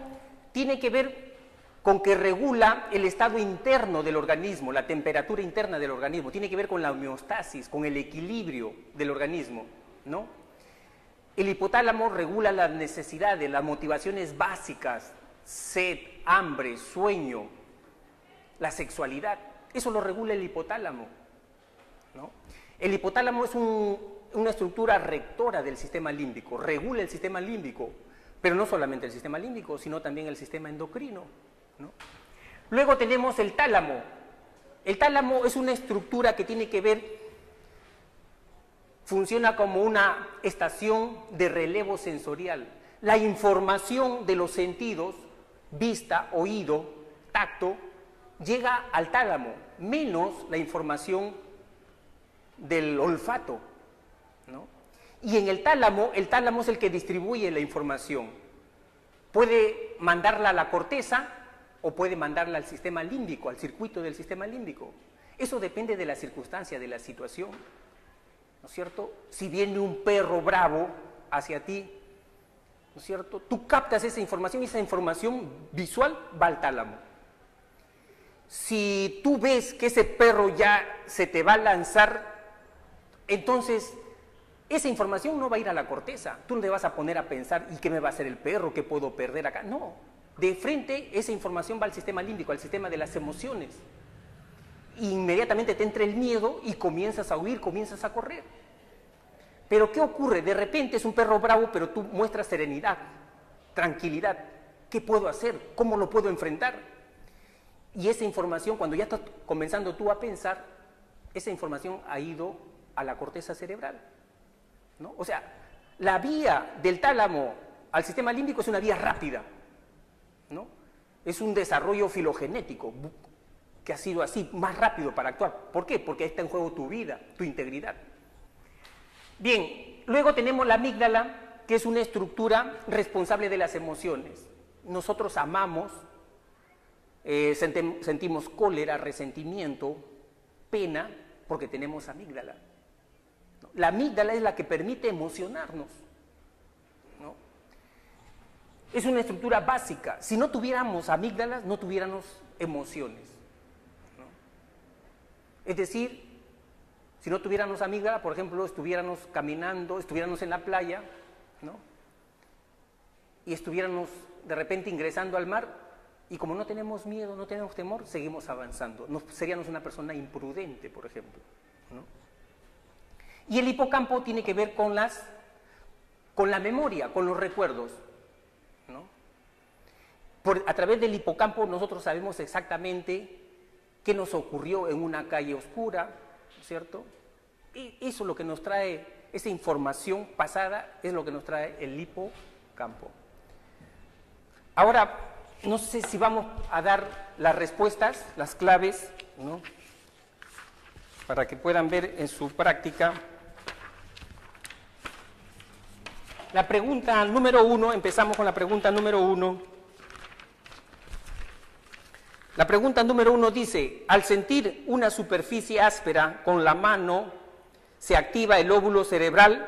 tiene que ver con que regula el estado interno del organismo, la temperatura interna del organismo, tiene que ver con la homeostasis, con el equilibrio del organismo, ¿no? El hipotálamo regula las necesidades, las motivaciones básicas, sed, hambre, sueño, la sexualidad, eso lo regula el hipotálamo, ¿no? El hipotálamo es una estructura rectora del sistema límbico, regula el sistema límbico, pero no solamente el sistema límbico, sino también el sistema endocrino, ¿no? Luego tenemos el tálamo. El tálamo es una estructura que tiene que ver, funciona como una estación de relevo sensorial. La información de los sentidos, vista, oído, tacto, llega al tálamo, menos la información del olfato, ¿no? Y en el tálamo es el que distribuye la información. Puede mandarla a la corteza o puede mandarla al sistema límbico, al circuito del sistema límbico. Eso depende de la circunstancia, de la situación, ¿no es cierto? Si viene un perro bravo hacia ti, ¿no es cierto? Tú captas esa información y esa información visual va al tálamo. Si tú ves que ese perro ya se te va a lanzar, entonces esa información no va a ir a la corteza. Tú no te vas a poner a pensar, ¿y qué me va a hacer el perro? ¿Qué puedo perder acá? No, de frente esa información va al sistema límbico, al sistema de las emociones. Inmediatamente te entra el miedo y comienzas a huir, comienzas a correr. Pero ¿qué ocurre? De repente es un perro bravo, pero tú muestras serenidad, tranquilidad. ¿Qué puedo hacer? ¿Cómo lo puedo enfrentar? Y esa información, cuando ya estás comenzando tú a pensar, esa información ha ido a la corteza cerebral, ¿no? O sea, la vía del tálamo al sistema límbico es una vía rápida, ¿no? Es un desarrollo filogenético que ha sido así, más rápido para actuar. ¿Por qué? Porque está en juego tu vida, tu integridad. Bien, luego tenemos la amígdala, que es una estructura responsable de las emociones. Nosotros amamos, sentimos cólera, resentimiento, pena, porque tenemos amígdala. La amígdala es la que permite emocionarnos, ¿no? Es una estructura básica. Si no tuviéramos amígdalas, no tuviéramos emociones, ¿no? Es decir, si no tuviéramos amígdala, por ejemplo, estuviéramos caminando, estuviéramos en la playa, ¿no? Y estuviéramos de repente ingresando al mar, y como no tenemos miedo, no tenemos temor, seguimos avanzando. Seríamos una persona imprudente, por ejemplo, ¿no? Y el hipocampo tiene que ver con la memoria, con los recuerdos, ¿no? A través del hipocampo nosotros sabemos exactamente qué nos ocurrió en una calle oscura, ¿cierto? Y eso es lo que nos trae, esa información pasada es lo que nos trae el hipocampo. Ahora, no sé si vamos a dar las respuestas, las claves, ¿no? Para que puedan ver en su práctica. La pregunta número 1, empezamos con la pregunta número 1. La pregunta número 1 dice, al sentir una superficie áspera con la mano, se activa el lóbulo cerebral.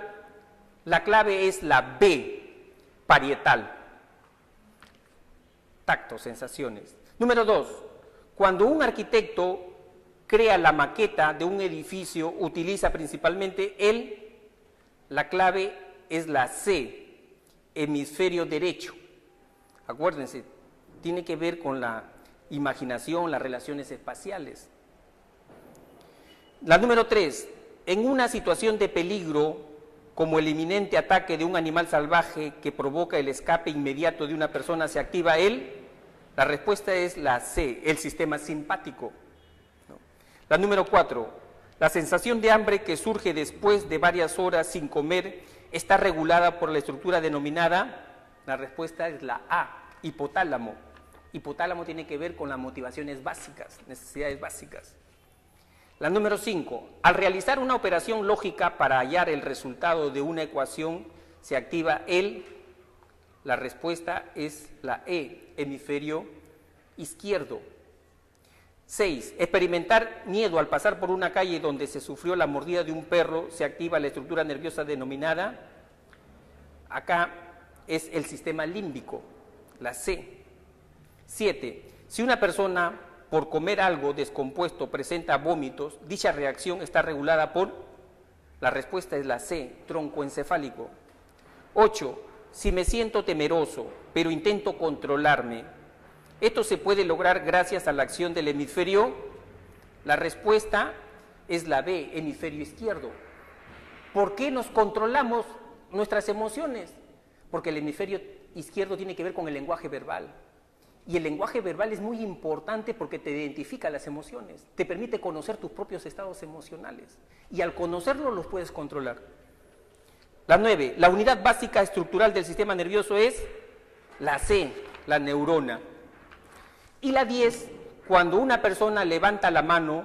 La clave es la B, parietal. Tacto, sensaciones. Número 2, cuando un arquitecto crea la maqueta de un edificio, utiliza principalmente la clave es la C, hemisferio derecho. Acuérdense, tiene que ver con la imaginación, las relaciones espaciales. La número 3, en una situación de peligro, como el inminente ataque de un animal salvaje que provoca el escape inmediato de una persona, ¿se activa la respuesta es la C, el sistema simpático, ¿no? La número 4, La sensación de hambre que surge después de varias horas sin comer está regulada por la estructura denominada, la respuesta es la A, hipotálamo. Hipotálamo tiene que ver con las motivaciones básicas, necesidades básicas. La número 5, al realizar una operación lógica para hallar el resultado de una ecuación, se activa la respuesta es la E, hemisferio izquierdo. 6, experimentar miedo al pasar por una calle donde se sufrió la mordida de un perro, se activa la estructura nerviosa denominada, acá es el sistema límbico, la C. 7, si una persona por comer algo descompuesto presenta vómitos, dicha reacción está regulada por, la respuesta es la C, tronco encefálico. 8, si me siento temeroso, pero intento controlarme, esto se puede lograr gracias a la acción del hemisferio, la respuesta es la B, hemisferio izquierdo. ¿Por qué nos controlamos nuestras emociones? Porque el hemisferio izquierdo tiene que ver con el lenguaje verbal. Y el lenguaje verbal es muy importante porque te identifica las emociones, te permite conocer tus propios estados emocionales y al conocerlos los puedes controlar. La 9, la unidad básica estructural del sistema nervioso es la C, la neurona. Y la 10, cuando una persona levanta la mano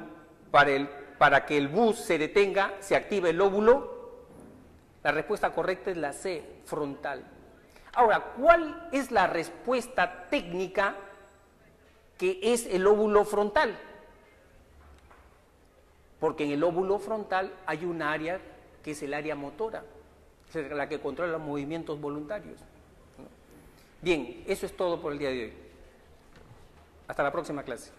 para que el bus se detenga, se activa el lóbulo, la respuesta correcta es la C, frontal. Ahora, ¿cuál es la respuesta técnica que es el lóbulo frontal? Porque en el lóbulo frontal hay un área que es el área motora, la que controla los movimientos voluntarios. Bien, eso es todo por el día de hoy. Hasta la próxima clase.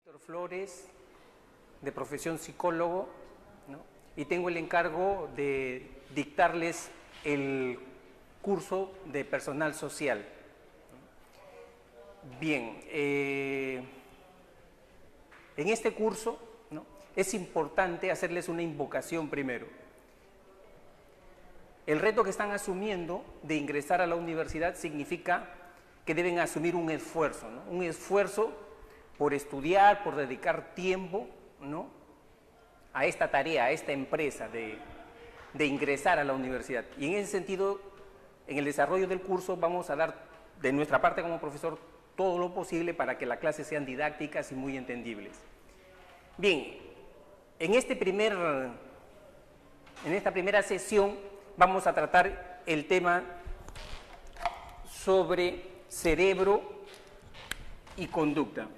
Víctor Flores, de profesión psicólogo, ¿no? Y tengo el encargo de dictarles el curso de personal social. Bien, en este curso, ¿no?, es importante hacerles una invocación primero. El reto que están asumiendo de ingresar a la universidad significa que deben asumir un esfuerzo, ¿no? Un esfuerzo por estudiar, por dedicar tiempo, ¿no?, a esta tarea, a esta empresa de ingresar a la universidad. Y en ese sentido, en el desarrollo del curso vamos a dar de nuestra parte como profesor todo lo posible para que las clases sean didácticas y muy entendibles. Bien, en esta primera sesión vamos a tratar el tema sobre cerebro y conducta.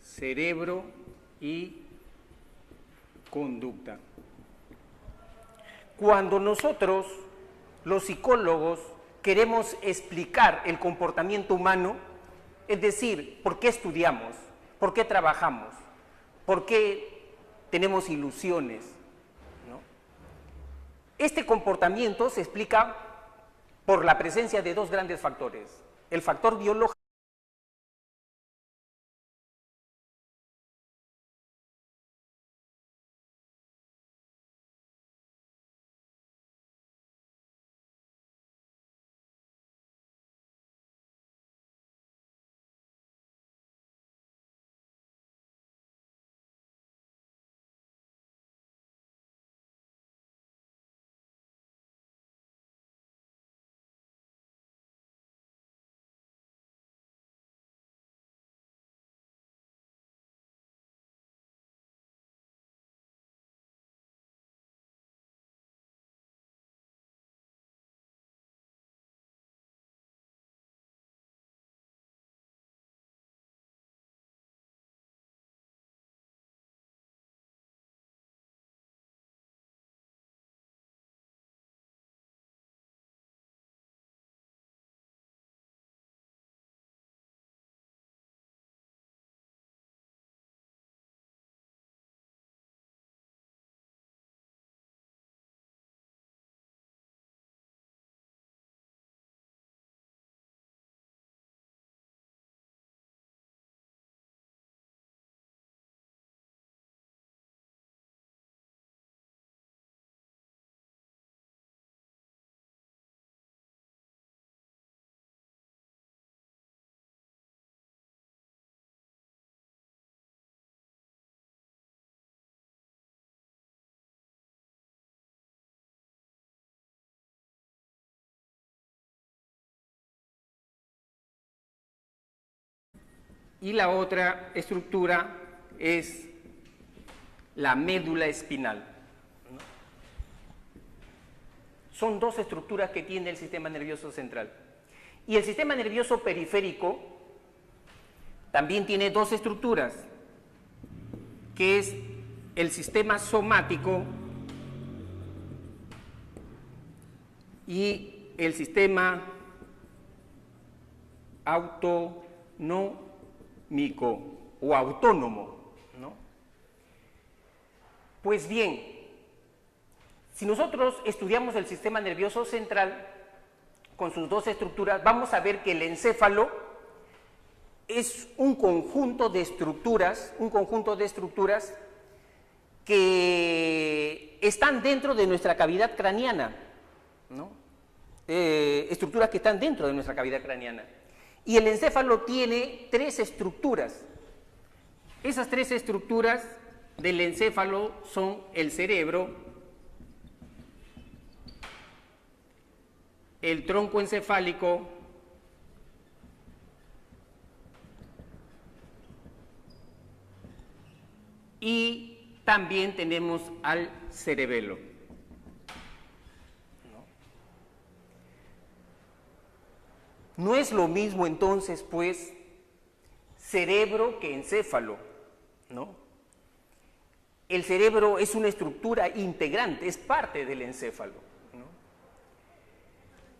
Cerebro y conducta. Cuando nosotros, los psicólogos, queremos explicar el comportamiento humano, es decir, por qué estudiamos, por qué trabajamos, por qué tenemos ilusiones, ¿no? Este comportamiento se explica por la presencia de dos grandes factores: el factor biológico y la otra estructura es la médula espinal. Son dos estructuras que tiene el sistema nervioso central. Y el sistema nervioso periférico también tiene dos estructuras, que es el sistema somático y el sistema autonómico o autónomo, ¿no? Pues bien, si nosotros estudiamos el sistema nervioso central con sus dos estructuras, vamos a ver que el encéfalo es un conjunto de estructuras que están dentro de nuestra cavidad craneana, ¿no? Estructuras que están dentro de nuestra cavidad craneana. Y el encéfalo tiene tres estructuras. Esas tres estructuras del encéfalo son el cerebro, el tronco encefálico y también tenemos al cerebelo. No es lo mismo entonces, pues, cerebro que encéfalo, ¿no? El cerebro es una estructura integrante, es parte del encéfalo, ¿no?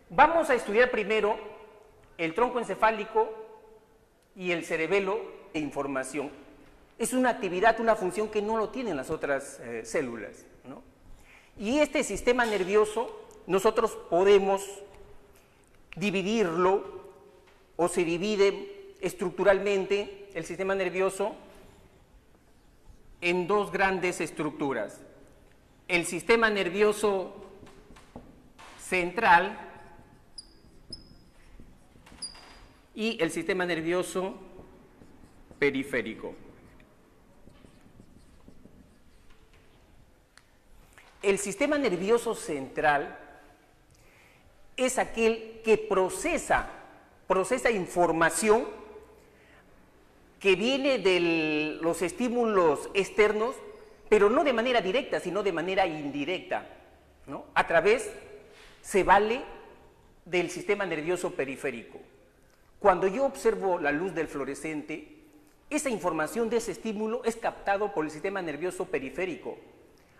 Vamos a estudiar primero el tronco encefálico y el cerebelo de información. Es una actividad, una función que no lo tienen las otras células, ¿no? Y este sistema nervioso nosotros podemos dividirlo, o se divide estructuralmente el sistema nervioso en dos grandes estructuras: el sistema nervioso central y el sistema nervioso periférico. El sistema nervioso central es aquel que procesa información que viene de los estímulos externos, pero no de manera directa, sino de manera indirecta, ¿no? Se vale del sistema nervioso periférico. Cuando yo observo la luz del fluorescente, esa información de ese estímulo es captado por el sistema nervioso periférico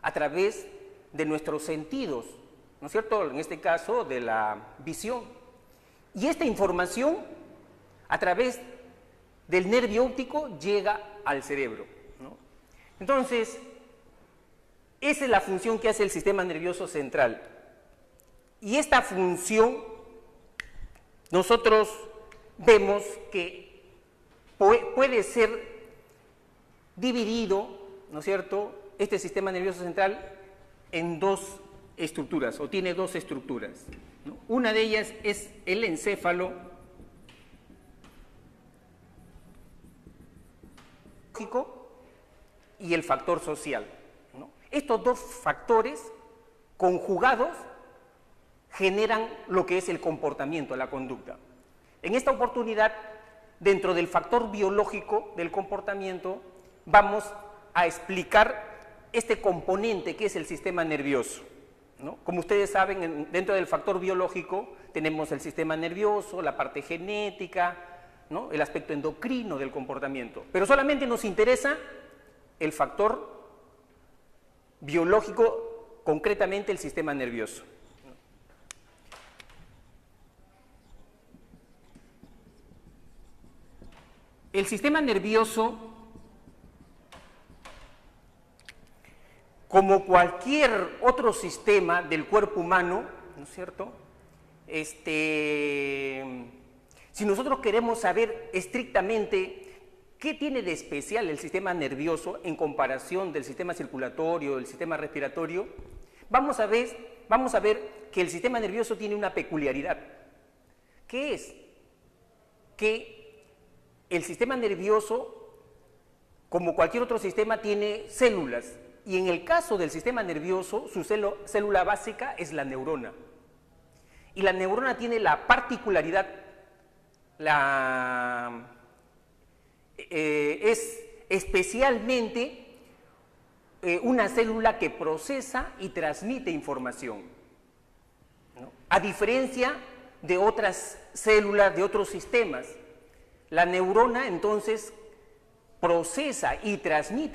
a través de nuestros sentidos, ¿no es cierto? En este caso, de la visión. Y esta información, a través del nervio óptico, llega al cerebro, ¿no? Entonces, esa es la función que hace el sistema nervioso central. Y esta función, nosotros vemos que puede ser dividido, ¿no es cierto?, este sistema nervioso central en dos estructuras, o tiene dos estructuras, ¿no? Una de ellas es el encéfalo y el factor social, ¿no? Estos dos factores conjugados generan lo que es el comportamiento, la conducta. En esta oportunidad, dentro del factor biológico del comportamiento, vamos a explicar este componente que es el sistema nervioso, ¿no? Como ustedes saben, dentro del factor biológico tenemos el sistema nervioso, la parte genética, ¿no?, el aspecto endocrino del comportamiento, pero solamente nos interesa el factor biológico, concretamente el sistema nervioso. El sistema nervioso, como cualquier otro sistema del cuerpo humano, ¿no es cierto?, si nosotros queremos saber estrictamente qué tiene de especial el sistema nervioso en comparación del sistema circulatorio, del sistema respiratorio, vamos a ver que el sistema nervioso tiene una peculiaridad. ¿Qué es? Que el sistema nervioso, como cualquier otro sistema, tiene células, y en el caso del sistema nervioso, su célula básica es la neurona. Y la neurona tiene la particularidad, es especialmente una célula que procesa y transmite información, ¿no? A diferencia de otras células, de otros sistemas. La neurona entonces procesa y transmite